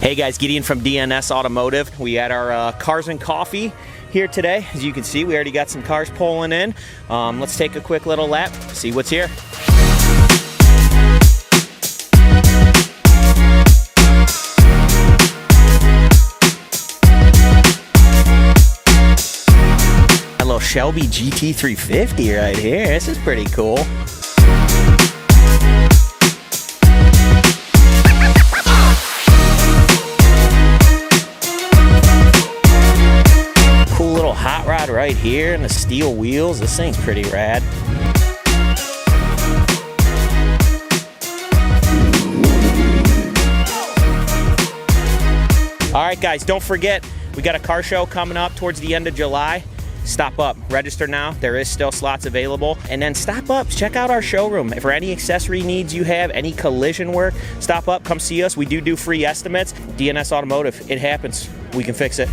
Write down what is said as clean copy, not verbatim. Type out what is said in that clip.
Hey guys, Gideon from D&S Automotive. We had our cars and coffee here today. As you can see, we already got some cars pulling in. Let's take a quick little lap, see what's here. A little Shelby GT350 right here. This is pretty cool. Hot rod right here and the steel wheels. This thing's pretty rad. All right guys, don't forget, we got a car show coming up towards the end of July. Stop up, register now. There is still slots available. And then stop up, check out our showroom. For any accessory needs you have, any collision work, stop up, come see us. We do free estimates. D&S Automotive, it happens. We can fix it.